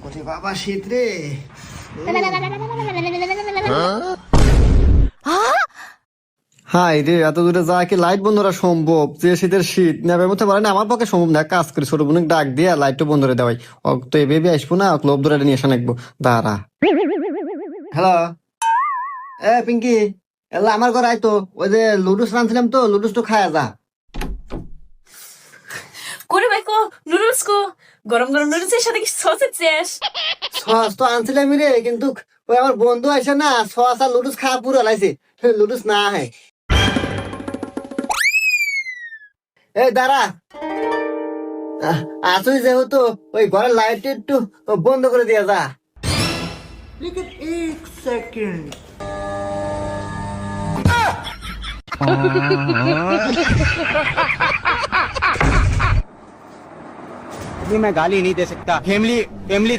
ওরে বাবা শীত রে। হাই রে, এত দূরে যা কি লাইট বন্ধ করা সম্ভব? যে শীতের শীত নেবে মধ্যে পারে না, আমার পক্ষে সম্ভব না। কাজ করে ছোট বোন ডাক দিয়ে লাইটটা বন্ধ করে দেওয়াই। তো এ বেবি আসবো না, ক্লোব ধরে নিয়ে আসা নাকবো। দাঁড়া। হ্যালো, এ পিঙ্কি, এলা আমার ঘর আইতো। ওই যে লুডুস রাঁধছিলাম তো, লুডুস তো খায়া যা। করে ভাই কো নুডলস কো গরম গরম নুডলসের সাথে কি সসেজ শেষ সস তো আনছিলাম রে, কিন্তু ওই আমার বন্ধু আসে না, সস আর লুডুস খাওয়া পুরো লাইছে। লুডুস না হয়। এই দাঁড়া, আসুই যেহেতু ওই ঘরের লাইট একটু বন্ধ করে দিয়া যা। লেকিন এক সেকেন্ড। मैं गाली नहीं दे सकता फैमिली फैमिली